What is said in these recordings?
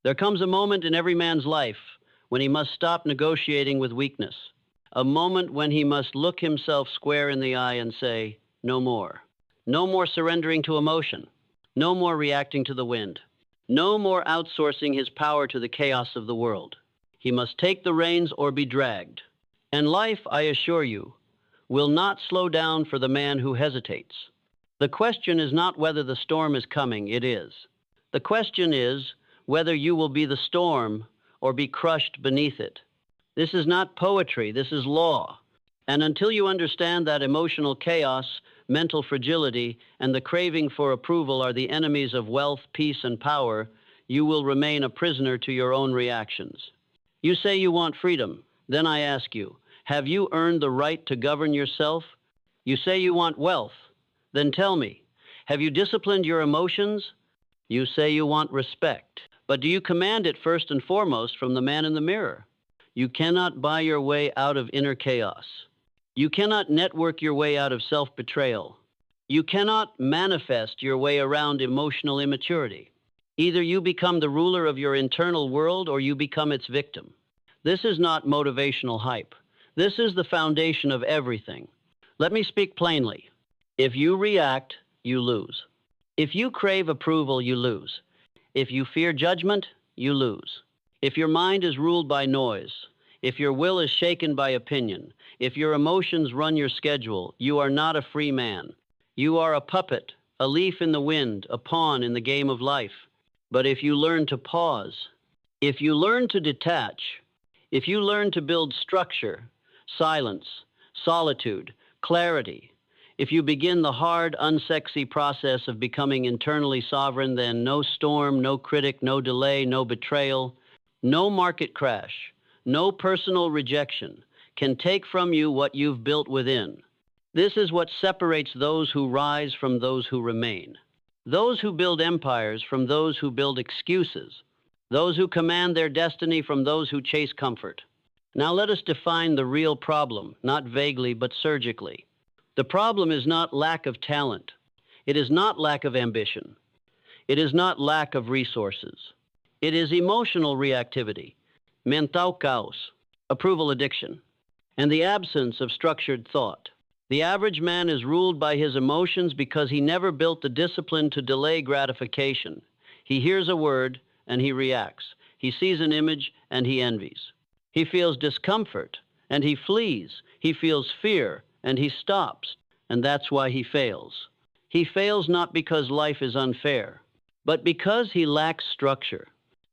There comes a moment in every man's life when he must stop negotiating with weakness, a moment when he must look himself square in the eye and say, no more. No more surrendering to emotion. No more reacting to the wind. No more outsourcing his power to the chaos of the world. He must take the reins or be dragged. And life, I assure you, will not slow down for the man who hesitates. The question is not whether the storm is coming, it is. The question is whether you will be the storm or be crushed beneath it. This is not poetry, this is law. And until you understand that emotional chaos, mental fragility, and the craving for approval are the enemies of wealth, peace, and power, you will remain a prisoner to your own reactions. You say you want freedom. Then I ask you, have you earned the right to govern yourself? You say you want wealth. Then tell me, have you disciplined your emotions? You say you want respect. But do you command it first and foremost from the man in the mirror? You cannot buy your way out of inner chaos. You cannot network your way out of self-betrayal. You cannot manifest your way around emotional immaturity. Either you become the ruler of your internal world or you become its victim. This is not motivational hype. This is the foundation of everything. Let me speak plainly. If you react, you lose. If you crave approval, you lose. If you fear judgment, you lose. If your mind is ruled by noise, if your will is shaken by opinion, if your emotions run your schedule, you are not a free man. You are a puppet, a leaf in the wind, a pawn in the game of life. But if you learn to pause, if you learn to detach, if you learn to build structure, silence, solitude, clarity, if you begin the hard, unsexy process of becoming internally sovereign, then no storm, no critic, no delay, no betrayal, no market crash, no personal rejection can take from you what you've built within. This is what separates those who rise from those who remain. Those who build empires from those who build excuses. Those who command their destiny from those who chase comfort. Now let us define the real problem, not vaguely but surgically. The problem is not lack of talent. It is not lack of ambition. It is not lack of resources. It is emotional reactivity, mental chaos, approval addiction, and the absence of structured thought. The average man is ruled by his emotions because he never built the discipline to delay gratification. He hears a word and he reacts. He sees an image and he envies. He feels discomfort and he flees. He feels fear and he stops, and that's why he fails. He fails not because life is unfair, but because he lacks structure.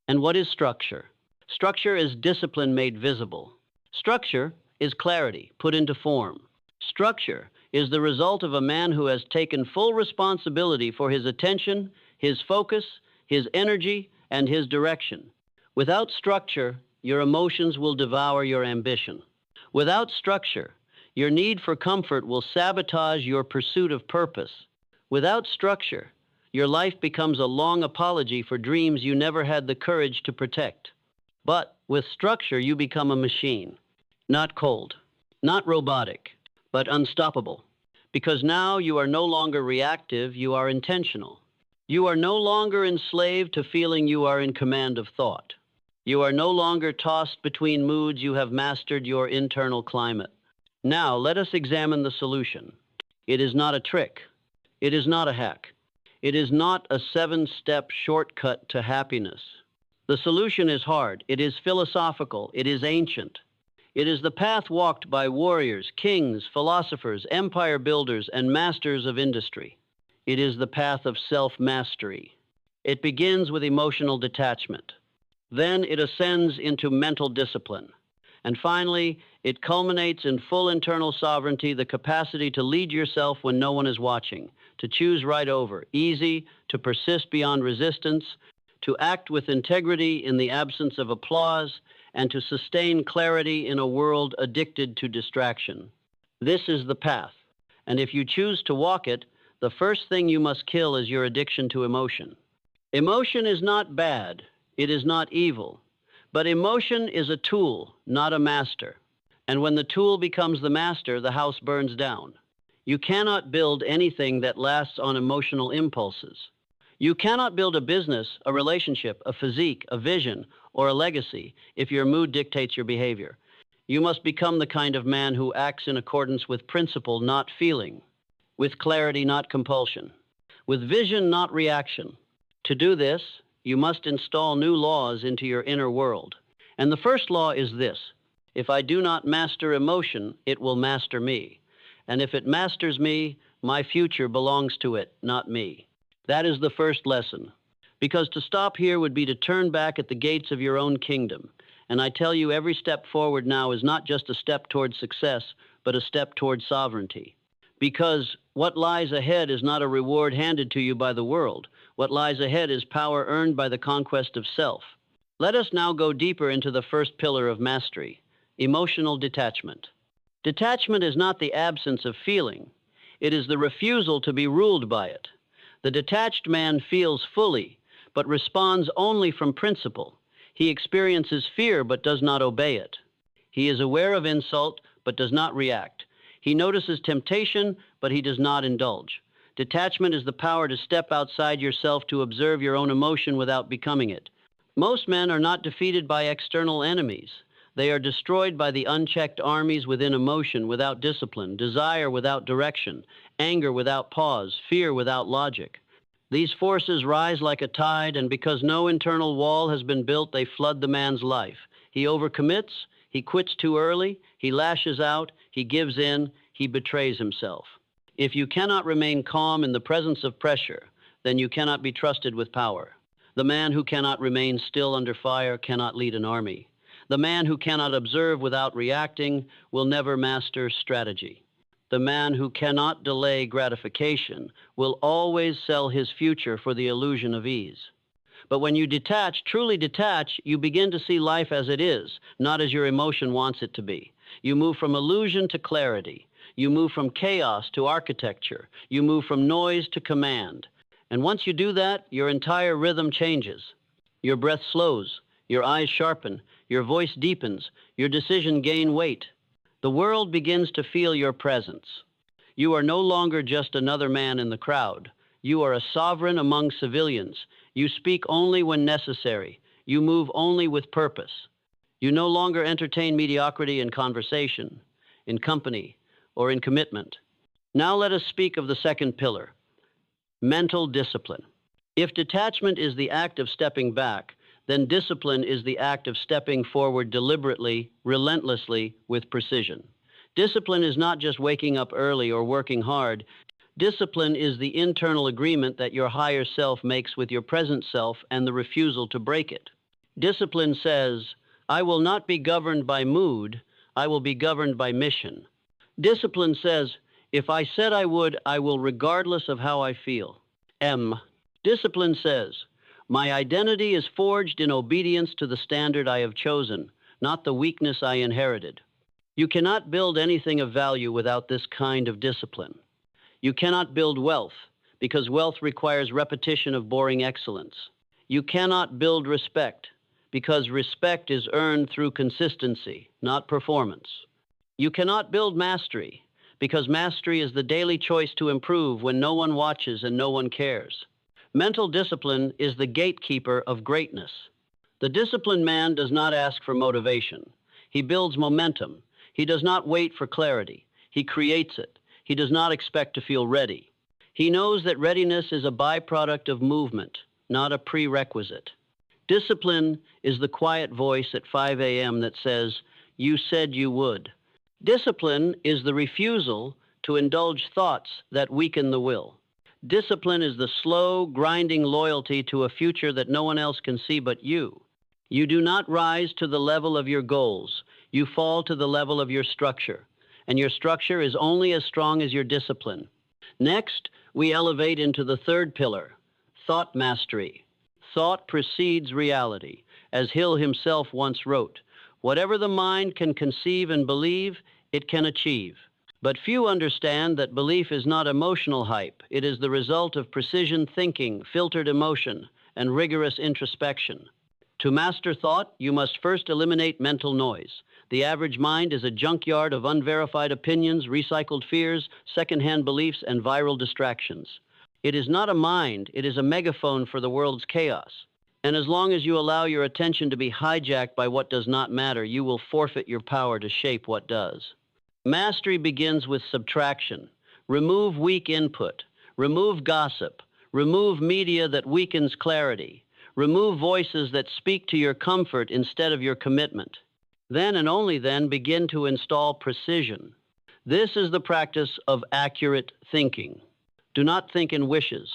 And what is structure? Structure is discipline made visible. Structure is clarity put into form. Structure is the result of a man who has taken full responsibility for his attention, his focus, his energy, and his direction. Without structure, your emotions will devour your ambition. Without structure, your need for comfort will sabotage your pursuit of purpose. Without structure, your life becomes a long apology for dreams you never had the courage to protect. But with structure, you become a machine. Not cold, not robotic, but unstoppable. Because now you are no longer reactive, you are intentional. You are no longer enslaved to feeling you are in command of thought. You are no longer tossed between moods, you have mastered your internal climate. Now, let us examine the solution. It is not a trick. It is not a hack. It is not a 7-step shortcut to happiness. The solution is hard. It is philosophical. It is ancient. It is the path walked by warriors, kings, philosophers, empire builders, and masters of industry. It is the path of self-mastery. It begins with emotional detachment. Then it ascends into mental discipline. And finally, it culminates in full internal sovereignty, the capacity to lead yourself when no one is watching, to choose right over, easy, to persist beyond resistance, to act with integrity in the absence of applause, and to sustain clarity in a world addicted to distraction. This is the path. And if you choose to walk it, the first thing you must kill is your addiction to emotion. Emotion is not bad. It is not evil. But emotion is a tool, not a master. And when the tool becomes the master, the house burns down. You cannot build anything that lasts on emotional impulses. You cannot build a business, a relationship, a physique, a vision, or a legacy if your mood dictates your behavior. You must become the kind of man who acts in accordance with principle, not feeling, with clarity, not compulsion, with vision, not reaction. To do this, you must install new laws into your inner world. And the first law is this: if I do not master emotion, it will master me. And if it masters me, my future belongs to it, not me. That is the first lesson. Because to stop here would be to turn back at the gates of your own kingdom. And I tell you, every step forward now is not just a step toward success, but a step toward sovereignty. Because what lies ahead is not a reward handed to you by the world. What lies ahead is power earned by the conquest of self. Let us now go deeper into the first pillar of mastery: emotional detachment. Detachment is not the absence of feeling. It is the refusal to be ruled by it. The detached man feels fully, but responds only from principle. He experiences fear, but does not obey it. He is aware of insult, but does not react. He notices temptation, but he does not indulge. Detachment is the power to step outside yourself, to observe your own emotion without becoming it. Most men are not defeated by external enemies. They are destroyed by the unchecked armies within emotion without discipline, desire without direction, anger without pause, fear without logic. These forces rise like a tide, and because no internal wall has been built, they flood the man's life. He overcommits, he quits too early, he lashes out, he gives in, he betrays himself. If you cannot remain calm in the presence of pressure, then you cannot be trusted with power. The man who cannot remain still under fire cannot lead an army. The man who cannot observe without reacting will never master strategy. The man who cannot delay gratification will always sell his future for the illusion of ease. But when you detach, truly detach, you begin to see life as it is, not as your emotion wants it to be. You move from illusion to clarity. You move from chaos to architecture. You move from noise to command. And once you do that, your entire rhythm changes. Your breath slows, your eyes sharpen, your voice deepens, your decisions gain weight. The world begins to feel your presence. You are no longer just another man in the crowd. You are a sovereign among civilians. You speak only when necessary. You move only with purpose. You no longer entertain mediocrity in conversation, in company, or in commitment. Now let us speak of the second pillar: mental discipline. If detachment is the act of stepping back, then discipline is the act of stepping forward deliberately, relentlessly, with precision. Discipline is not just waking up early or working hard. Discipline is the internal agreement that your higher self makes with your present self and the refusal to break it. Discipline says, I will not be governed by mood, I will be governed by mission. Discipline says, if I said I would, I will regardless of how I feel. Discipline says, my identity is forged in obedience to the standard I have chosen, not the weakness I inherited. You cannot build anything of value without this kind of discipline. You cannot build wealth, because wealth requires repetition of boring excellence. You cannot build respect, because respect is earned through consistency, not performance. You cannot build mastery, because mastery is the daily choice to improve when no one watches and no one cares. Mental discipline is the gatekeeper of greatness. The disciplined man does not ask for motivation. He builds momentum. He does not wait for clarity. He creates it. He does not expect to feel ready. He knows that readiness is a byproduct of movement, not a prerequisite. Discipline is the quiet voice at 5 a.m. that says, you said you would. Discipline is the refusal to indulge thoughts that weaken the will. Discipline is the slow, grinding loyalty to a future that no one else can see but you. You do not rise to the level of your goals. You fall to the level of your structure. And your structure is only as strong as your discipline. Next, we elevate into the third pillar, thought mastery. Thought precedes reality. As Hill himself once wrote, whatever the mind can conceive and believe, it can achieve. But few understand that belief is not emotional hype. It is the result of precision thinking, filtered emotion, and rigorous introspection. To master thought, you must first eliminate mental noise. The average mind is a junkyard of unverified opinions, recycled fears, secondhand beliefs, and viral distractions. It is not a mind, it is a megaphone for the world's chaos. And as long as you allow your attention to be hijacked by what does not matter, you will forfeit your power to shape what does. Mastery begins with subtraction. Remove weak input. Remove gossip. Remove media that weakens clarity. Remove voices that speak to your comfort instead of your commitment. Then and only then begin to install precision. This is the practice of accurate thinking. Do not think in wishes.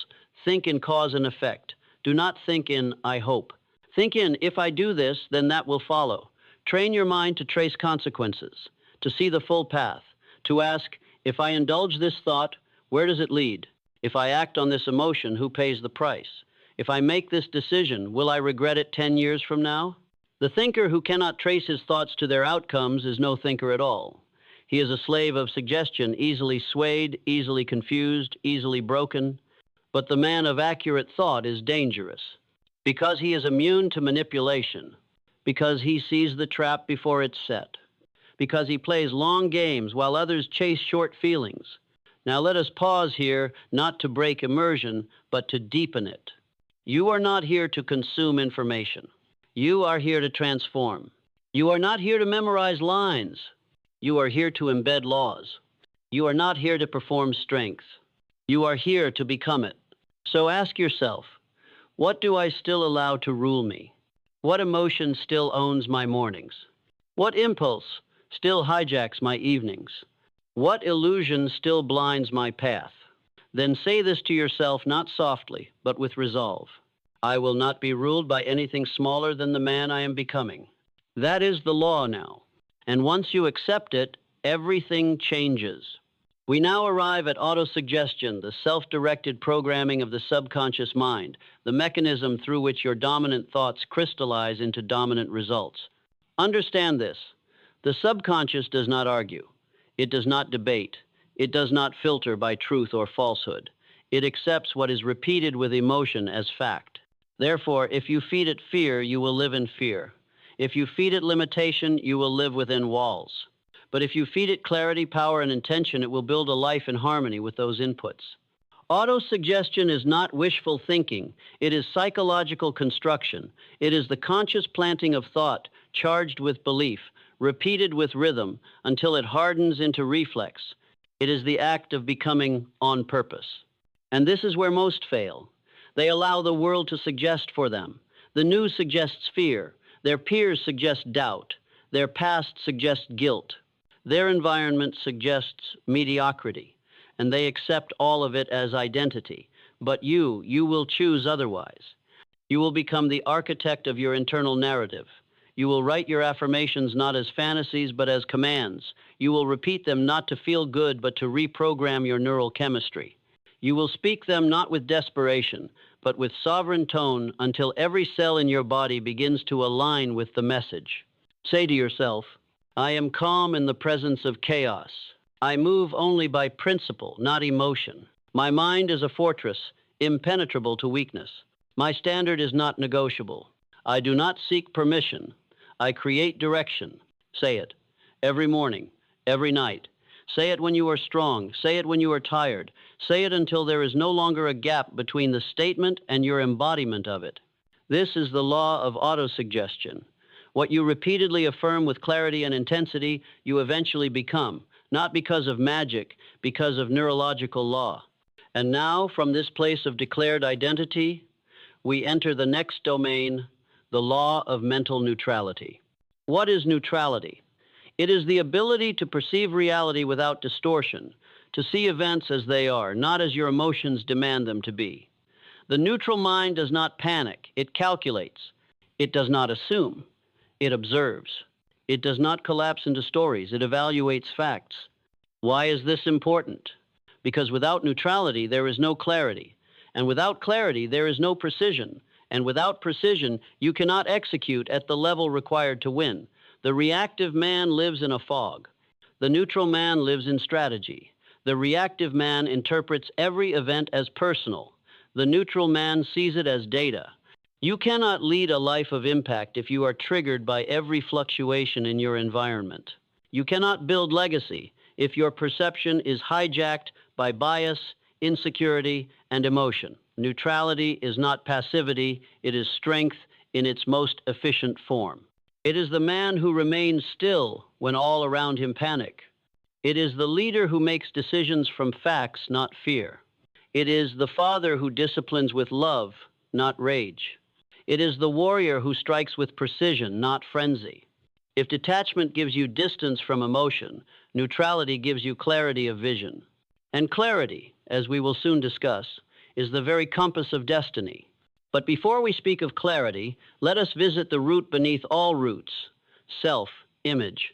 Think in cause and effect. Do not think in I hope. Think in if I do this, then that will follow. Train your mind to trace consequences, to see the full path, to ask, if I indulge this thought, where does it lead? If I act on this emotion, who pays the price? If I make this decision, will I regret it 10 years from now? The thinker who cannot trace his thoughts to their outcomes is no thinker at all. He is a slave of suggestion, easily swayed, easily confused, easily broken. But the man of accurate thought is dangerous because he is immune to manipulation, because he sees the trap before it's set, because he plays long games while others chase short feelings. Now let us pause here, not to break immersion, but to deepen it. You are not here to consume information. You are here to transform. You are not here to memorize lines. You are here to embed laws. You are not here to perform strength. You are here to become it. So ask yourself, what do I still allow to rule me? What emotion still owns my mornings? What impulse still hijacks my evenings? What illusion still blinds my path? Then say this to yourself not softly, but with resolve. I will not be ruled by anything smaller than the man I am becoming. That is the law now. And once you accept it, everything changes. We now arrive at autosuggestion, the self-directed programming of the subconscious mind, the mechanism through which your dominant thoughts crystallize into dominant results. Understand this. The subconscious does not argue. It does not debate. It does not filter by truth or falsehood. It accepts what is repeated with emotion as fact. Therefore, if you feed it fear, you will live in fear. If you feed it limitation, you will live within walls. But if you feed it clarity, power, and intention, it will build a life in harmony with those inputs. Autosuggestion is not wishful thinking. It is psychological construction. It is the conscious planting of thought, charged with belief, repeated with rhythm, until it hardens into reflex. It is the act of becoming on purpose. And this is where most fail. They allow the world to suggest for them. The news suggests fear. Their peers suggest doubt. Their past suggests guilt. Their environment suggests mediocrity, and they accept all of it as identity. But you will choose otherwise. You will become the architect of your internal narrative. You will write your affirmations not as fantasies, but as commands. You will repeat them not to feel good, but to reprogram your neural chemistry. You will speak them not with desperation, but with sovereign tone until every cell in your body begins to align with the message. Say to yourself, I am calm in the presence of chaos. I move only by principle, not emotion. My mind is a fortress, impenetrable to weakness. My standard is not negotiable. I do not seek permission. I create direction. Say it. Every morning, every night. Say it when you are strong. Say it when you are tired. Say it until there is no longer a gap between the statement and your embodiment of it. This is the law of autosuggestion. What you repeatedly affirm with clarity and intensity, you eventually become, not because of magic, because of neurological law. And now, from this place of declared identity, we enter the next domain, the law of mental neutrality. What is neutrality? It is the ability to perceive reality without distortion, to see events as they are, not as your emotions demand them to be. The neutral mind does not panic, it calculates. It does not assume, it observes. It does not collapse into stories, it evaluates facts. Why is this important? Because without neutrality, there is no clarity. And without clarity, there is no precision. And without precision, you cannot execute at the level required to win. The reactive man lives in a fog. The neutral man lives in strategy. The reactive man interprets every event as personal. The neutral man sees it as data. You cannot lead a life of impact if you are triggered by every fluctuation in your environment. You cannot build legacy if your perception is hijacked by bias, insecurity, and emotion. Neutrality is not passivity, it is strength in its most efficient form. It is the man who remains still when all around him panic. It is the leader who makes decisions from facts, not fear. It is the father who disciplines with love, not rage. It is the warrior who strikes with precision, not frenzy. If detachment gives you distance from emotion, neutrality gives you clarity of vision. And clarity, as we will soon discuss, is the very compass of destiny. But before we speak of clarity, let us visit the root beneath all roots, self-image.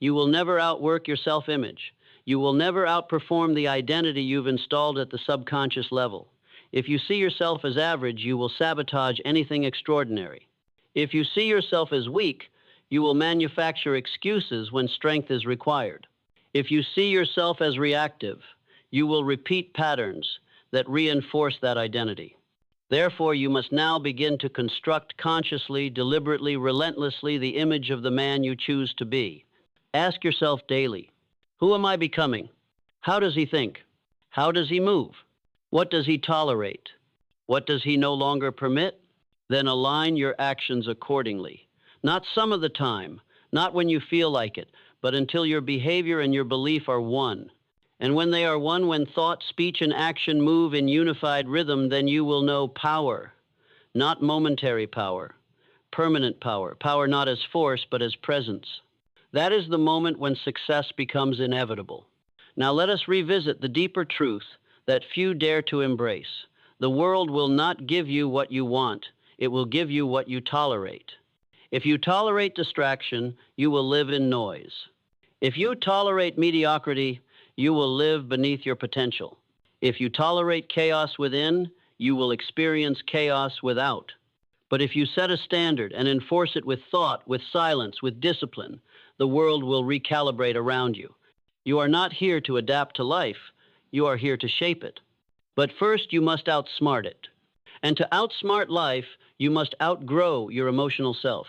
You will never outwork your self-image. You will never outperform the identity you've installed at the subconscious level. If you see yourself as average, you will sabotage anything extraordinary. If you see yourself as weak, you will manufacture excuses when strength is required. If you see yourself as reactive, you will repeat patterns that reinforce that identity. Therefore, you must now begin to construct consciously, deliberately, relentlessly the image of the man you choose to be. Ask yourself daily, who am I becoming? How does he think? How does he move? What does he tolerate? What does he no longer permit? Then align your actions accordingly. Not some of the time, not when you feel like it, but until your behavior and your belief are one. And when they are one, when thought, speech, and action move in unified rhythm, then you will know power, not momentary power, permanent power, power not as force, but as presence. That is the moment when success becomes inevitable. Now let us revisit the deeper truth that few dare to embrace. The world will not give you what you want. It will give you what you tolerate. If you tolerate distraction, you will live in noise. If you tolerate mediocrity, you will live beneath your potential. If you tolerate chaos within, you will experience chaos without. But if you set a standard and enforce it with thought, with silence, with discipline, the world will recalibrate around you. You are not here to adapt to life. You are here to shape it. But first, you must outsmart it. And to outsmart life, you must outgrow your emotional self.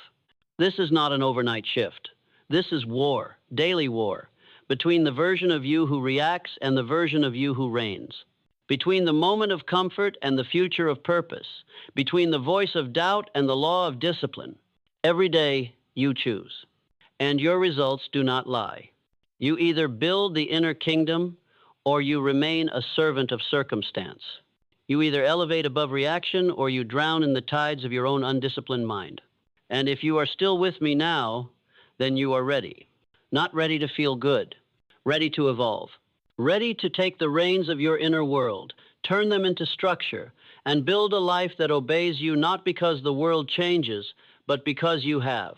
This is not an overnight shift. This is war, daily war, between the version of you who reacts and the version of you who reigns, between the moment of comfort and the future of purpose, between the voice of doubt and the law of discipline. Every day, you choose, and your results do not lie. You either build the inner kingdom or you remain a servant of circumstance. You either elevate above reaction or you drown in the tides of your own undisciplined mind. And if you are still with me now, then you are ready. Not ready to feel good, ready to evolve, ready to take the reins of your inner world, turn them into structure, and build a life that obeys you not because the world changes, but because you have.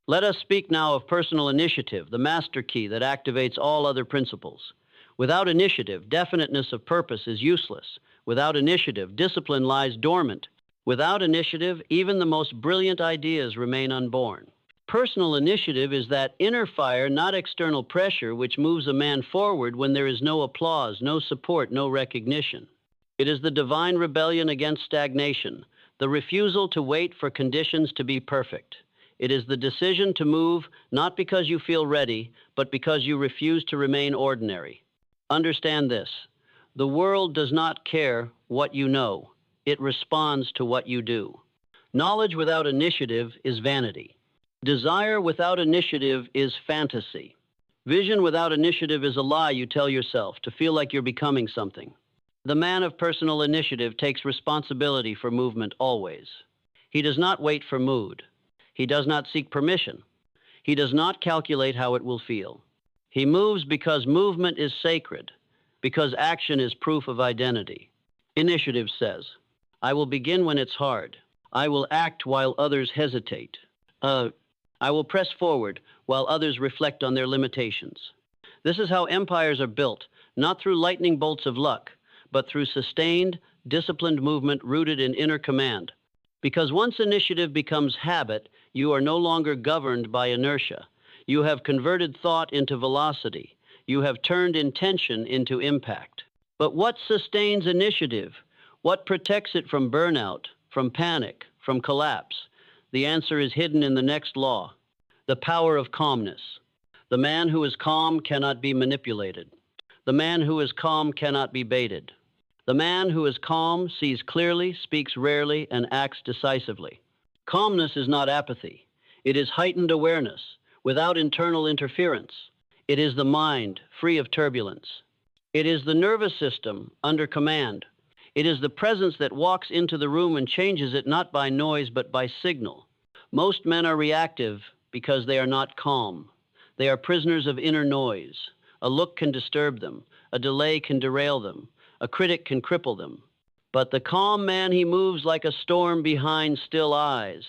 Let us speak now of personal initiative, the master key that activates all other principles. Without initiative, definiteness of purpose is useless. Without initiative, discipline lies dormant. Without initiative, even the most brilliant ideas remain unborn. Personal initiative is that inner fire, not external pressure, which moves a man forward when there is no applause, no support, no recognition. It is the divine rebellion against stagnation, the refusal to wait for conditions to be perfect. It is the decision to move not because you feel ready, but because you refuse to remain ordinary. Understand this. The world does not care what you know. It responds to what you do. Knowledge without initiative is vanity. Desire without initiative is fantasy. Vision without initiative is a lie you tell yourself to feel like you're becoming something. The man of personal initiative takes responsibility for movement always. He does not wait for mood. He does not seek permission. He does not calculate how it will feel. He moves because movement is sacred, because action is proof of identity. Initiative says, I will begin when it's hard. I will act while others hesitate. I will press forward while others reflect on their limitations. This is how empires are built, not through lightning bolts of luck, but through sustained, disciplined movement rooted in inner command. Because once initiative becomes habit, you are no longer governed by inertia. You have converted thought into velocity. You have turned intention into impact. But what sustains initiative? What protects it from burnout, from panic, from collapse? The answer is hidden in the next law, the power of calmness. The man who is calm cannot be manipulated. The man who is calm cannot be baited. The man who is calm sees clearly, speaks rarely, and acts decisively. Calmness is not apathy. It is heightened awareness, without internal interference. It is the mind, free of turbulence. It is the nervous system, under command. It is the presence that walks into the room and changes it not by noise but by signal. Most men are reactive because they are not calm. They are prisoners of inner noise. A look can disturb them. A delay can derail them. A critic can cripple them. But the calm man, he moves like a storm behind still eyes.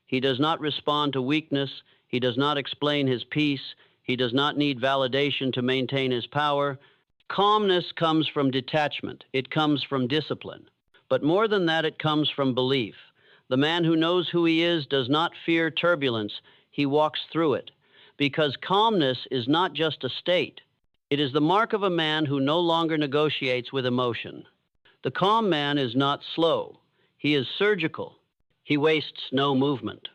He does not respond to weakness. He does not explain his peace. He does not need validation to maintain his power. Calmness comes from detachment. It comes from discipline. But more than that, it comes from belief. The man who knows who he is does not fear turbulence. He walks through it. Because calmness is not just a state. It is the mark of a man who no longer negotiates with emotion. The calm man is not slow. He is surgical. He wastes no movement.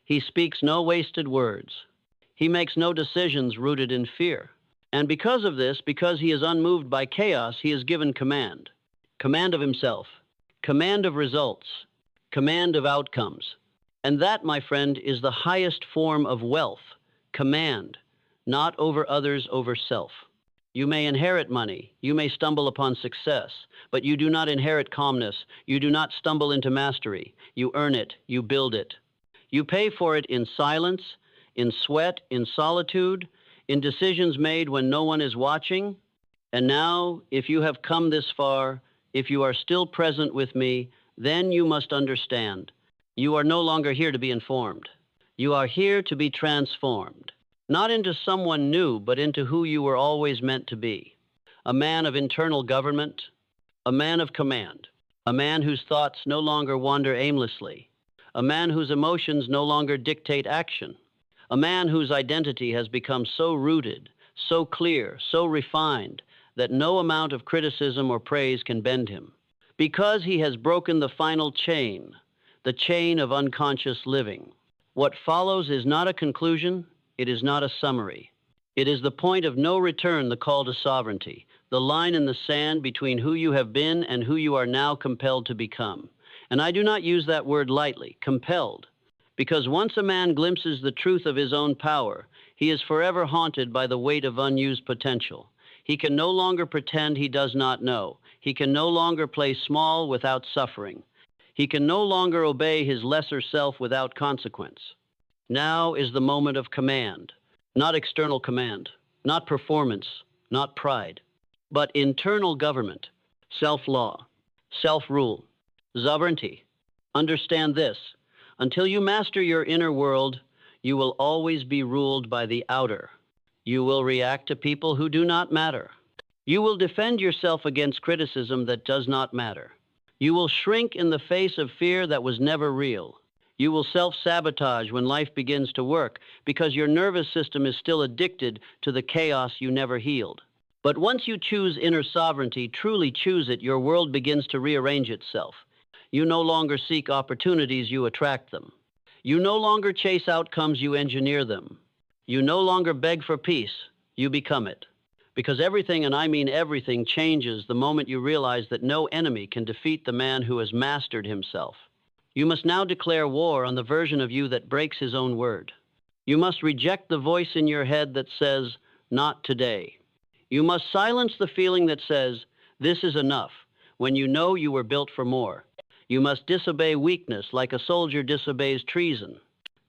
He speaks no wasted words. He makes no decisions rooted in fear. And because of this, because he is unmoved by chaos, he is given command. Command of himself. Command of results. Command of outcomes. And that, my friend, is the highest form of wealth. Command. Not over others, over self. You may inherit money. You may stumble upon success. But you do not inherit calmness. You do not stumble into mastery. You earn it. You build it. You pay for it in silence, in sweat, in solitude, in decisions made when no one is watching. And now, if you have come this far, if you are still present with me, then you must understand. You are no longer here to be informed. You are here to be transformed, not into someone new, but into who you were always meant to be. A man of internal government, a man of command, a man whose thoughts no longer wander aimlessly, a man whose emotions no longer dictate action, a man whose identity has become so rooted, so clear, so refined, that no amount of criticism or praise can bend him. Because he has broken the final chain, the chain of unconscious living. What follows is not a conclusion, it is not a summary. It is the point of no return, the call to sovereignty, the line in the sand between who you have been and who you are now compelled to become. And I do not use that word lightly, compelled. Because once a man glimpses the truth of his own power, he is forever haunted by the weight of unused potential. He can no longer pretend he does not know. He can no longer play small without suffering. He can no longer obey his lesser self without consequence. Now is the moment of command, not external command, not performance, not pride, but internal government, self-law, self-rule, sovereignty. Understand this. Until you master your inner world, you will always be ruled by the outer. You will react to people who do not matter. You will defend yourself against criticism that does not matter. You will shrink in the face of fear that was never real. You will self-sabotage when life begins to work because your nervous system is still addicted to the chaos you never healed. But once you choose inner sovereignty, truly choose it, your world begins to rearrange itself. You no longer seek opportunities, you attract them. You no longer chase outcomes, you engineer them. You no longer beg for peace, you become it. Because everything, and I mean everything, changes the moment you realize that no enemy can defeat the man who has mastered himself. You must now declare war on the version of you that breaks his own word. You must reject the voice in your head that says, not today. You must silence the feeling that says, this is enough, when you know you were built for more. You must disobey weakness like a soldier disobeys treason,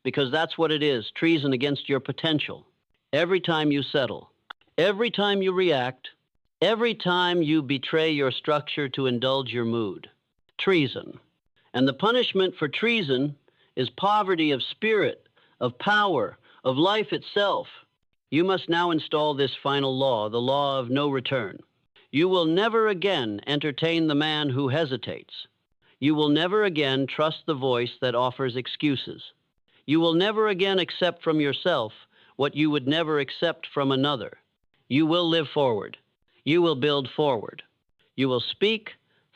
because that's what it is, treason against your potential. Every time you settle, every time you react, every time you betray your structure to indulge your mood. Treason. And the punishment for treason is poverty of spirit, of power, of life itself. You must now install this final law, the law of no return. You will never again entertain the man who hesitates. You will never again trust the voice that offers excuses. You will never again accept from yourself what you would never accept from another. You will live forward. You will build forward. You will speak,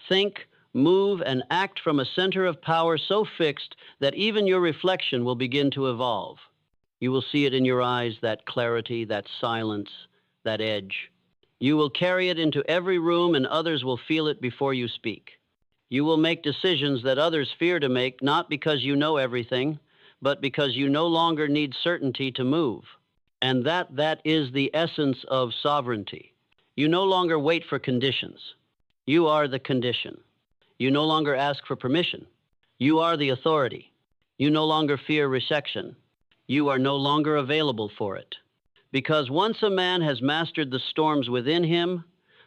think, move, and act from a center of power so fixed that even your reflection will begin to evolve. You will see it in your eyes, that clarity, that silence, that edge. You will carry it into every room and others will feel it before you speak. You will make decisions that others fear to make, not because you know everything, but because you no longer need certainty to move. And that is the essence of sovereignty. You no longer wait for conditions. You are the condition. You no longer ask for permission. You are the authority. You no longer fear rejection. You are no longer available for it. Because once a man has mastered the storms within him,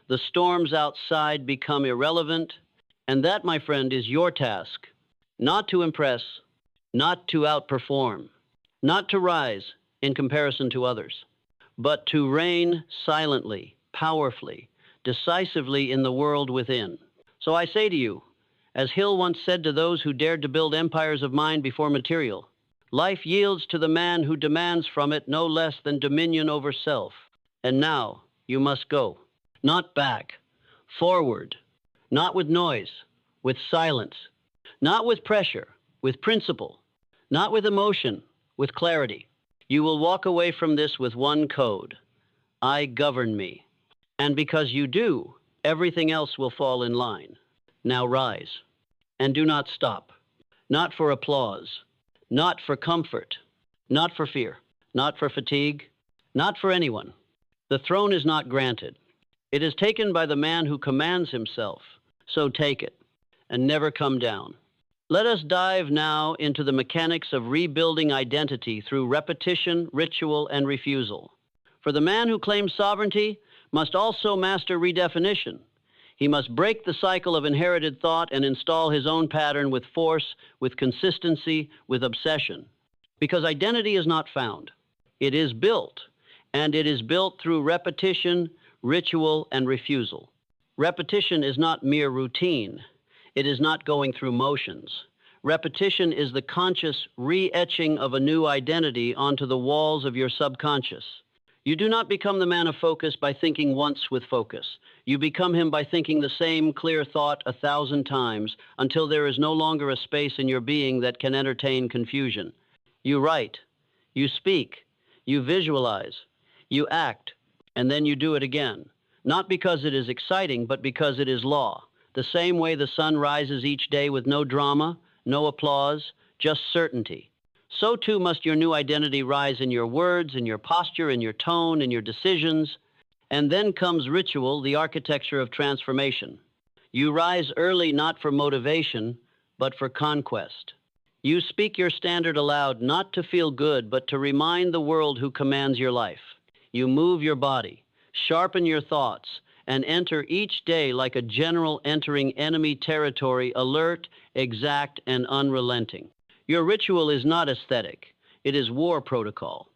the storms outside become irrelevant, and that, my friend, is your task. Not to impress, not to outperform, not to rise in comparison to others, but to reign silently, powerfully, decisively in the world within. So I say to you, as Hill once said to those who dared to build empires of mind before material, life yields to the man who demands from it no less than dominion over self. And now you must go, not back, forward, not with noise, with silence, not with pressure, with principle, not with emotion, with clarity. You will walk away from this with one code: I govern me. And because you do, everything else will fall in line. Now rise, and do not stop, not for applause, not for comfort, not for fear, not for fatigue, not for anyone. The throne is not granted. It is taken by the man who commands himself. So take it, and never come down. Let us dive now into the mechanics of rebuilding identity through repetition, ritual, and refusal. For the man who claims sovereignty must also master redefinition. He must break the cycle of inherited thought and install his own pattern with force, with consistency, with obsession. Because identity is not found. It is built, and it is built through repetition, ritual, and refusal. Repetition is not mere routine. It is not going through motions. Repetition is the conscious re-etching of a new identity onto the walls of your subconscious. You do not become the man of focus by thinking once with focus. You become him by thinking the same clear thought 1,000 times until there is no longer a space in your being that can entertain confusion. You write, you speak, you visualize, you act, and then you do it again. Not because it is exciting, but because it is law. The same way the sun rises each day with no drama, no applause, just certainty. So too must your new identity rise in your words, in your posture, in your tone, in your decisions. And then comes ritual, the architecture of transformation. You rise early not for motivation, but for conquest. You speak your standard aloud not to feel good, but to remind the world who commands your life. You move your body, sharpen your thoughts, and enter each day like a general entering enemy territory, alert, exact, and unrelenting. Your ritual is not aesthetic. It is war protocol.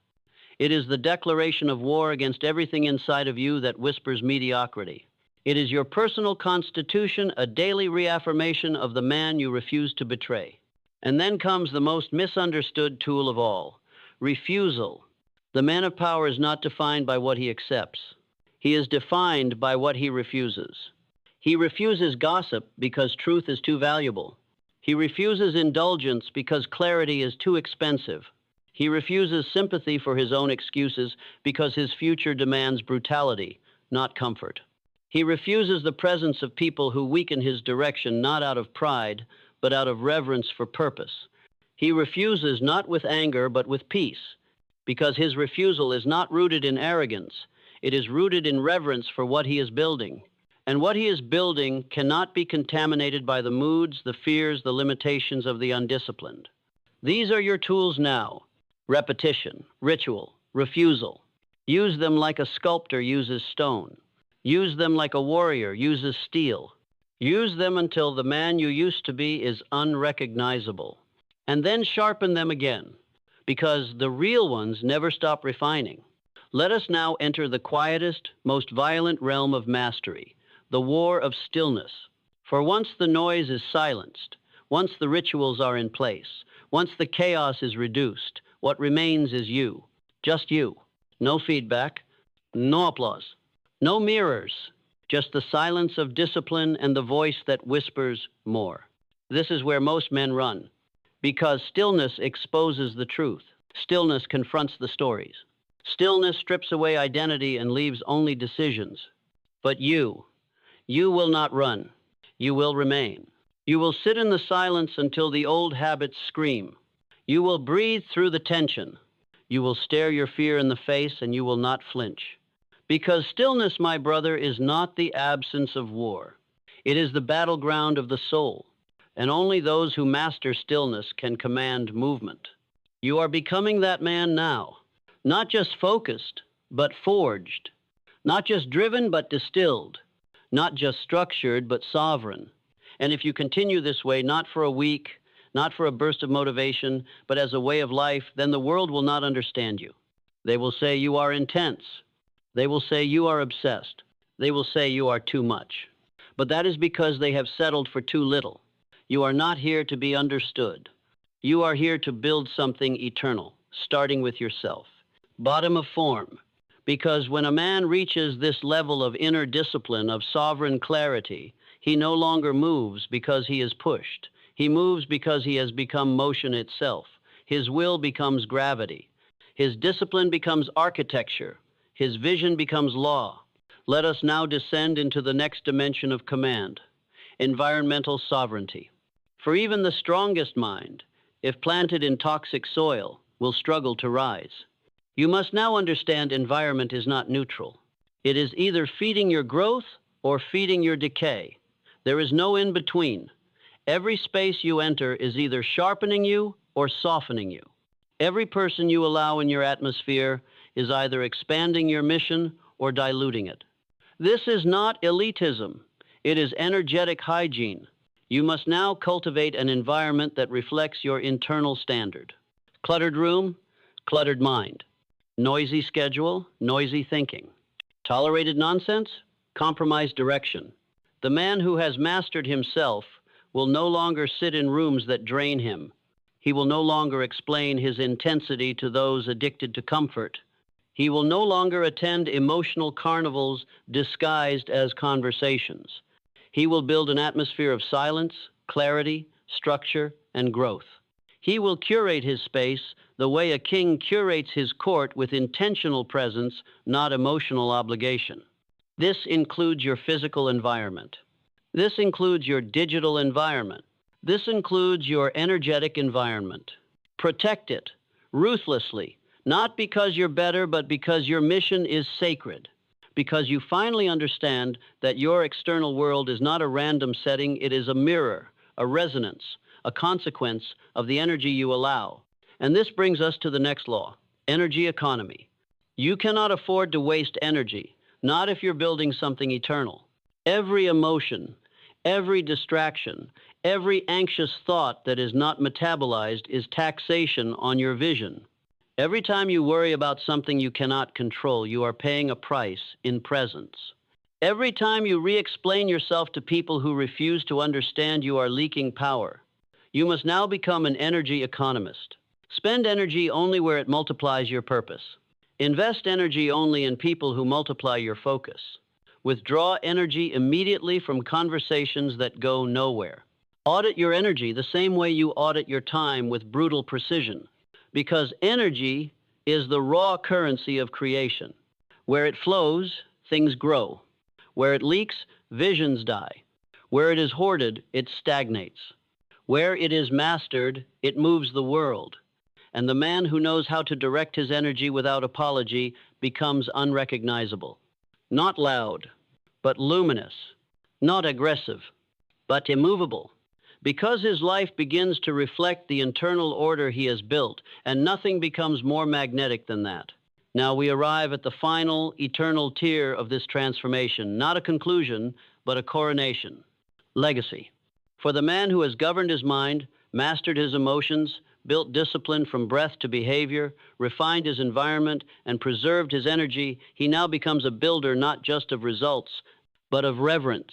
It is the declaration of war against everything inside of you that whispers mediocrity. It is your personal constitution, a daily reaffirmation of the man you refuse to betray. And then comes the most misunderstood tool of all, refusal. The man of power is not defined by what he accepts. He is defined by what he refuses. He refuses gossip because truth is too valuable. He refuses indulgence because clarity is too expensive. He refuses sympathy for his own excuses because his future demands brutality, not comfort. He refuses the presence of people who weaken his direction not out of pride, but out of reverence for purpose. He refuses not with anger, but with peace, because his refusal is not rooted in arrogance. It is rooted in reverence for what he is building. And what he is building cannot be contaminated by the moods, the fears, the limitations of the undisciplined. These are your tools now: repetition, ritual, refusal. Use them like a sculptor uses stone. Use them like a warrior uses steel. Use them until the man you used to be is unrecognizable. And then sharpen them again, because the real ones never stop refining. Let us now enter the quietest, most violent realm of mastery, the war of stillness. For once the noise is silenced, once the rituals are in place, once the chaos is reduced, what remains is you, just you. No feedback, no applause, no mirrors, just the silence of discipline and the voice that whispers more. This is where most men run, because stillness exposes the truth. Stillness confronts the stories. Stillness strips away identity and leaves only decisions. But you will not run. You will remain. You will sit in the silence until the old habits scream. You will breathe through the tension. You will stare your fear in the face and you will not flinch. Because stillness, my brother, is not the absence of war. It is the battleground of the soul. And only those who master stillness can command movement. You are becoming that man now. Not just focused, but forged. Not just driven, but distilled. Not just structured, but sovereign. And if you continue this way, not for a week, not for a burst of motivation, but as a way of life, then the world will not understand you. They will say you are intense. They will say you are obsessed. They will say you are too much. But that is because they have settled for too little. You are not here to be understood. You are here to build something eternal, starting with yourself. Bottom of form. Because when a man reaches this level of inner discipline, of sovereign clarity, he no longer moves because he is pushed. He moves because he has become motion itself. His will becomes gravity. His discipline becomes architecture. His vision becomes law. Let us now descend into the next dimension of command, environmental sovereignty. For even the strongest mind, if planted in toxic soil, will struggle to rise. You must now understand environment is not neutral. It is either feeding your growth or feeding your decay. There is no in between. Every space you enter is either sharpening you or softening you. Every person you allow in your atmosphere is either expanding your mission or diluting it. This is not elitism. It is energetic hygiene. You must now cultivate an environment that reflects your internal standard. Cluttered room, cluttered mind. Noisy schedule, noisy thinking. Tolerated nonsense, compromised direction. The man who has mastered himself will no longer sit in rooms that drain him. He will no longer explain his intensity to those addicted to comfort. He will no longer attend emotional carnivals disguised as conversations. He will build an atmosphere of silence, clarity, structure, and growth. He will curate his space the way a king curates his court, with intentional presence, not emotional obligation. This includes your physical environment. This includes your digital environment. This includes your energetic environment. Protect it ruthlessly, not because you're better, but because your mission is sacred. Because you finally understand that your external world is not a random setting, it is a mirror, a resonance, a consequence of the energy you allow. And this brings us to the next law, energy economy. You cannot afford to waste energy, not if you're building something eternal. Every emotion, every distraction, every anxious thought that is not metabolized is taxation on your vision. Every time you worry about something you cannot control, you are paying a price in presence. Every time you re-explain yourself to people who refuse to understand, you are leaking power. You must now become an energy economist. Spend energy only where it multiplies your purpose. Invest energy only in people who multiply your focus. Withdraw energy immediately from conversations that go nowhere. Audit your energy the same way you audit your time, with brutal precision. Because energy is the raw currency of creation. Where it flows, things grow. Where it leaks, visions die. Where it is hoarded, it stagnates. Where it is mastered, it moves the world. And the man who knows how to direct his energy without apology becomes unrecognizable. Not loud, but luminous. Not aggressive, but immovable. Because his life begins to reflect the internal order he has built, and nothing becomes more magnetic than that. Now we arrive at the final, eternal tier of this transformation, not a conclusion, but a coronation. Legacy. For the man who has governed his mind, mastered his emotions, built discipline from breath to behavior, refined his environment, and preserved his energy, he now becomes a builder not just of results, but of reverence.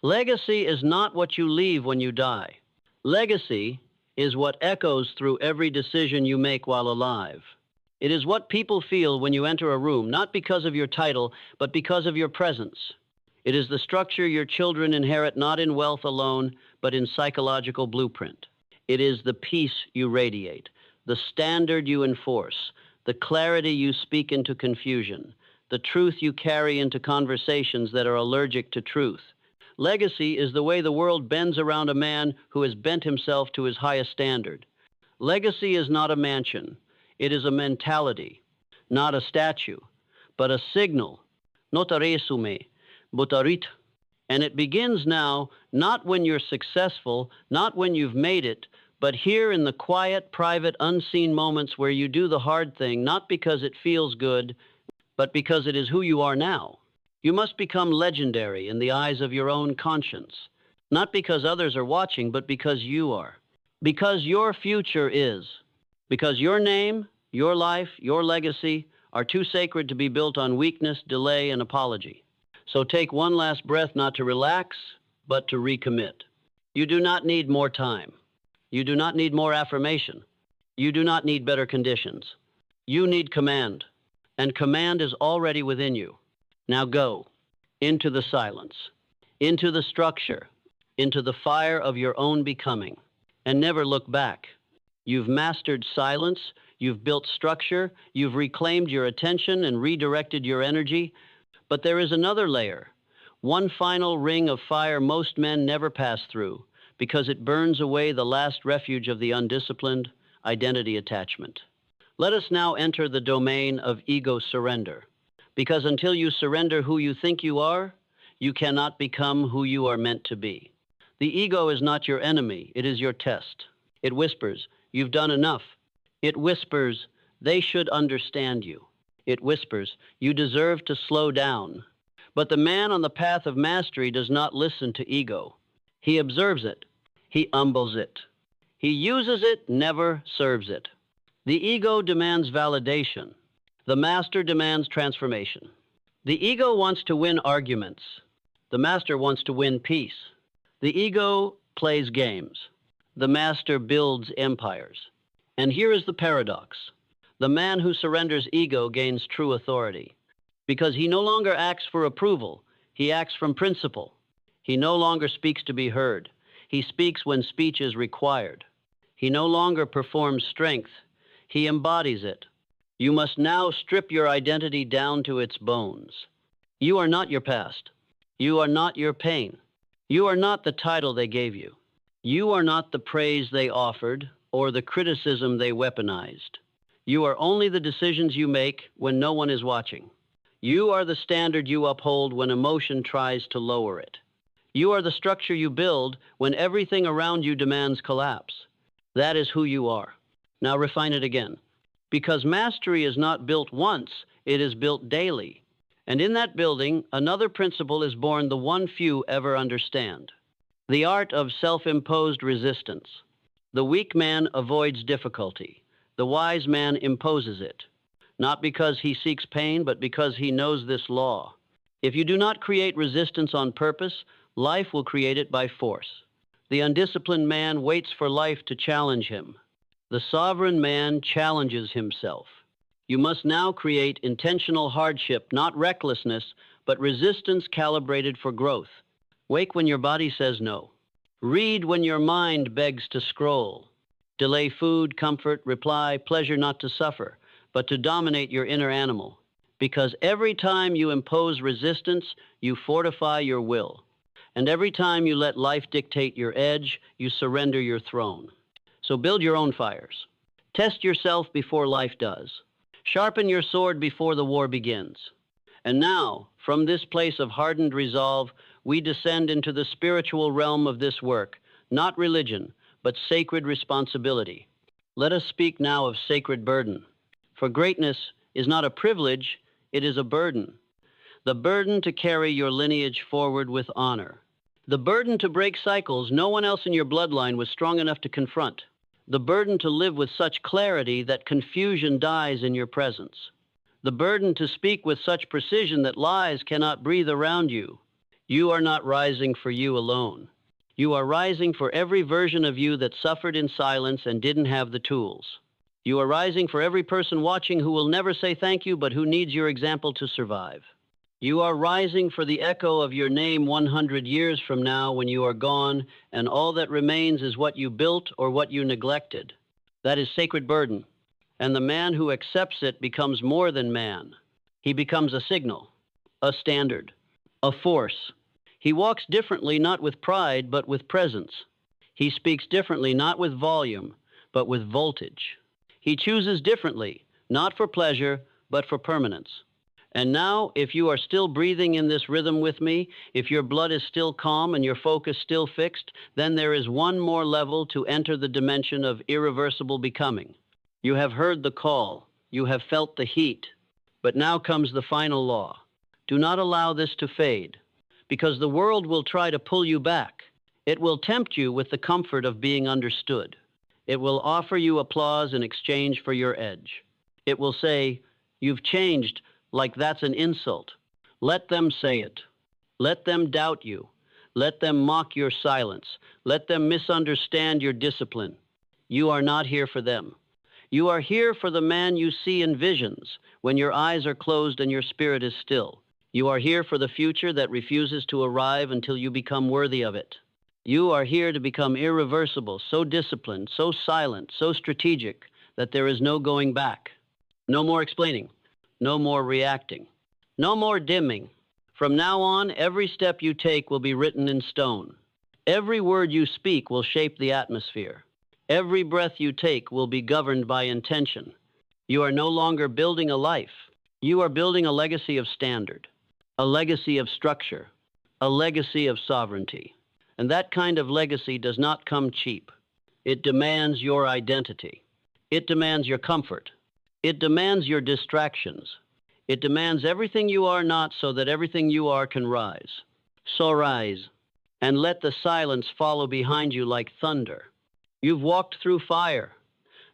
Legacy is not what you leave when you die. Legacy is what echoes through every decision you make while alive. It is what people feel when you enter a room, not because of your title, but because of your presence. It is the structure your children inherit, not in wealth alone, but in psychological blueprint. It is the peace you radiate, the standard you enforce, the clarity you speak into confusion, the truth you carry into conversations that are allergic to truth. Legacy is the way the world bends around a man who has bent himself to his highest standard. Legacy is not a mansion. It is a mentality, not a statue, but a signal. Notaresume, butarit. And it begins now, not when you're successful, not when you've made it, but here in the quiet, private, unseen moments where you do the hard thing, not because it feels good, but because it is who you are now. You must become legendary in the eyes of your own conscience, not because others are watching, but because you are. Because your future is. Because your name, your life, your legacy are too sacred to be built on weakness, delay, and apology. So take one last breath, not to relax, but to recommit. You do not need more time. You do not need more affirmation. You do not need better conditions. You need command, and command is already within you. Now go into the silence, into the structure, into the fire of your own becoming, and never look back. You've mastered silence, you've built structure, you've reclaimed your attention and redirected your energy, but there is another layer, one final ring of fire most men never pass through, because it burns away the last refuge of the undisciplined, identity attachment. Let us now enter the domain of ego surrender, because until you surrender who you think you are, you cannot become who you are meant to be. The ego is not your enemy, it is your test. It whispers, you've done enough. It whispers, they should understand you. It whispers, you deserve to slow down. But the man on the path of mastery does not listen to ego. He observes it. He humbles it. He uses it, never serves it. The ego demands validation. The master demands transformation. The ego wants to win arguments. The master wants to win peace. The ego plays games. The master builds empires. And here is the paradox. The man who surrenders ego gains true authority, because he no longer acts for approval. He acts from principle. He no longer speaks to be heard. He speaks when speech is required. He no longer performs strength. He embodies it. You must now strip your identity down to its bones. You are not your past. You are not your pain. You are not the title they gave you. You are not the praise they offered or the criticism they weaponized. You are only the decisions you make when no one is watching. You are the standard you uphold when emotion tries to lower it. You are the structure you build when everything around you demands collapse. That is who you are. Now refine it again. Because mastery is not built once, it is built daily. And in that building, another principle is born, the one few ever understand. The art of self-imposed resistance. The weak man avoids difficulty. The wise man imposes it. Not because he seeks pain, but because he knows this law. If you do not create resistance on purpose, life will create it by force. The undisciplined man waits for life to challenge him. The sovereign man challenges himself. You must now create intentional hardship, not recklessness, but resistance calibrated for growth. Wake when your body says no. Read when your mind begs to scroll. Delay food, comfort, reply, pleasure not to suffer, but to dominate your inner animal. Because every time you impose resistance, you fortify your will. And every time you let life dictate your edge, you surrender your throne. So build your own fires. Test yourself before life does. Sharpen your sword before the war begins. And now, from this place of hardened resolve, we descend into the spiritual realm of this work, not religion, but sacred responsibility. Let us speak now of sacred burden. For greatness is not a privilege, it is a burden. The burden to carry your lineage forward with honor. The burden to break cycles no one else in your bloodline was strong enough to confront. The burden to live with such clarity that confusion dies in your presence. The burden to speak with such precision that lies cannot breathe around you. You are not rising for you alone. You are rising for every version of you that suffered in silence and didn't have the tools. You are rising for every person watching who will never say thank you, but who needs your example to survive. You are rising for the echo of your name 100 years from now when you are gone, and all that remains is what you built or what you neglected. That is sacred burden, and the man who accepts it becomes more than man. He becomes a signal, a standard, a force. He walks differently, not with pride, but with presence. He speaks differently, not with volume, but with voltage. He chooses differently, not for pleasure, but for permanence. And now, if you are still breathing in this rhythm with me, if your blood is still calm and your focus still fixed, then there is one more level to enter the dimension of irreversible becoming. You have heard the call. You have felt the heat. But now comes the final law. Do not allow this to fade, because the world will try to pull you back. It will tempt you with the comfort of being understood. It will offer you applause in exchange for your edge. It will say, "You've changed," like that's an insult. Let them say it. Let them doubt you. Let them mock your silence. Let them misunderstand your discipline. You are not here for them. You are here for the man you see in visions when your eyes are closed and your spirit is still. You are here for the future that refuses to arrive until you become worthy of it. You are here to become irreversible, so disciplined, so silent, so strategic that there is no going back. No more explaining. No more reacting. No more dimming. From now on, every step you take will be written in stone. Every word you speak will shape the atmosphere. Every breath you take will be governed by intention. You are no longer building a life. You are building a legacy of standard, a legacy of structure, a legacy of sovereignty. And that kind of legacy does not come cheap. It demands your identity. It demands your comfort. It demands your distractions. It demands everything you are not so that everything you are can rise. So rise, and let the silence follow behind you like thunder. You've walked through fire,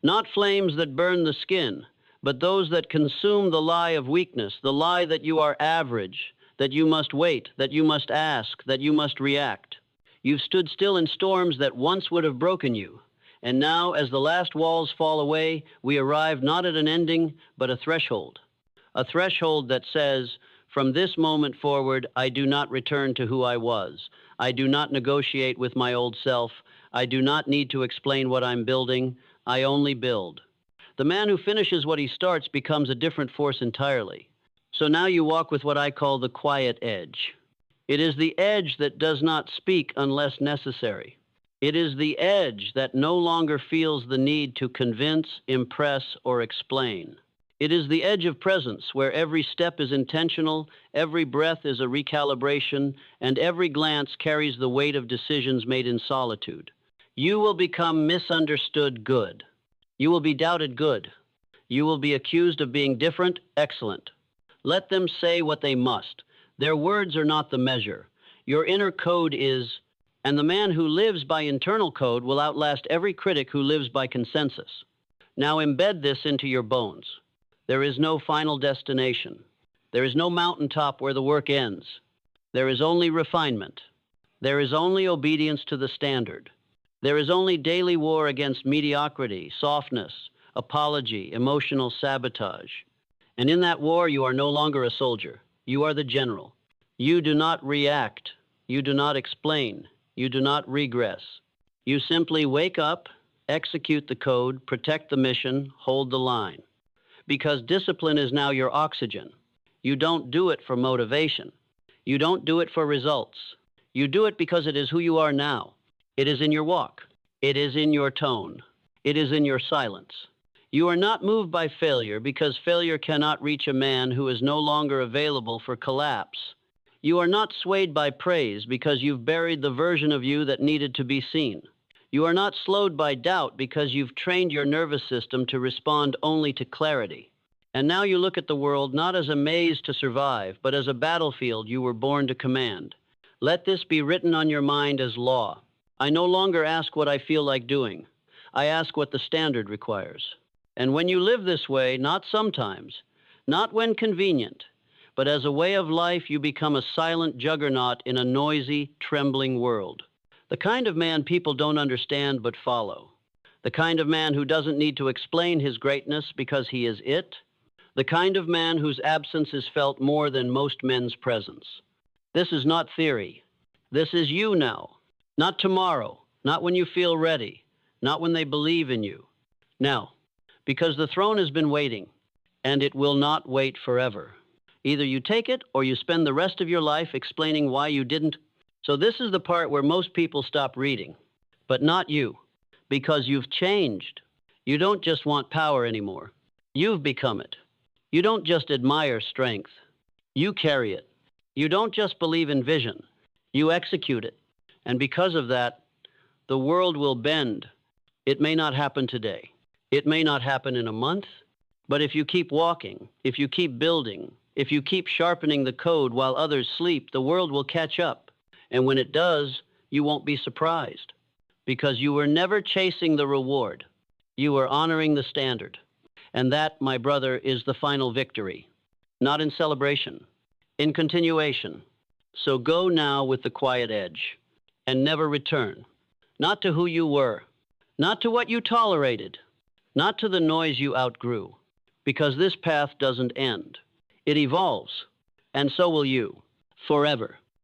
not flames that burn the skin, but those that consume the lie of weakness, the lie that you are average, that you must wait, that you must ask, that you must react. You've stood still in storms that once would have broken you. And now, as the last walls fall away, we arrive not at an ending, but a threshold. A threshold that says, from this moment forward, I do not return to who I was. I do not negotiate with my old self. I do not need to explain what I'm building. I only build. The man who finishes what he starts becomes a different force entirely. So now you walk with what I call the quiet edge. It is the edge that does not speak unless necessary. It is the edge that no longer feels the need to convince, impress, or explain. It is the edge of presence where every step is intentional, every breath is a recalibration, and every glance carries the weight of decisions made in solitude. You will become misunderstood good. You will be doubted good. You will be accused of being different excellent. Let them say what they must. Their words are not the measure. Your inner code is, and the man who lives by internal code will outlast every critic who lives by consensus. Now embed this into your bones. There is no final destination. There is no mountaintop where the work ends. There is only refinement. There is only obedience to the standard. There is only daily war against mediocrity, softness, apology, emotional sabotage. And in that war, you are no longer a soldier. You are the general. You do not react. You do not explain. You do not regress. You simply wake up, execute the code, protect the mission, hold the line. Because discipline is now your oxygen. You don't do it for motivation. You don't do it for results. You do it because it is who you are now. It is in your walk. It is in your tone. It is in your silence. You are not moved by failure because failure cannot reach a man who is no longer available for collapse. You are not swayed by praise because you've buried the version of you that needed to be seen. You are not slowed by doubt because you've trained your nervous system to respond only to clarity. And now you look at the world not as a maze to survive, but as a battlefield you were born to command. Let this be written on your mind as law. I no longer ask what I feel like doing. I ask what the standard requires. And when you live this way, not sometimes, not when convenient, but as a way of life, you become a silent juggernaut in a noisy, trembling world. The kind of man people don't understand but follow. The kind of man who doesn't need to explain his greatness because he is it. The kind of man whose absence is felt more than most men's presence. This is not theory. This is you now. Not tomorrow, not when you feel ready, not when they believe in you. Now, because the throne has been waiting, and it will not wait forever. Either you take it or you spend the rest of your life explaining why you didn't. So this is the part where most people stop reading, but not you, because you've changed. You don't just want power anymore. You've become it. You don't just admire strength. You carry it. You don't just believe in vision. You execute it. And because of that, the world will bend. It may not happen today. It may not happen in a month. But if you keep walking, if you keep building, if you keep sharpening the code while others sleep, the world will catch up. And when it does, you won't be surprised. Because you were never chasing the reward. You were honoring the standard. And that, my brother, is the final victory. Not in celebration, in continuation. So go now with the quiet edge. And never return. Not to who you were. Not to what you tolerated. Not to the noise you outgrew. Because this path doesn't end. It evolves. And so will you. Forever.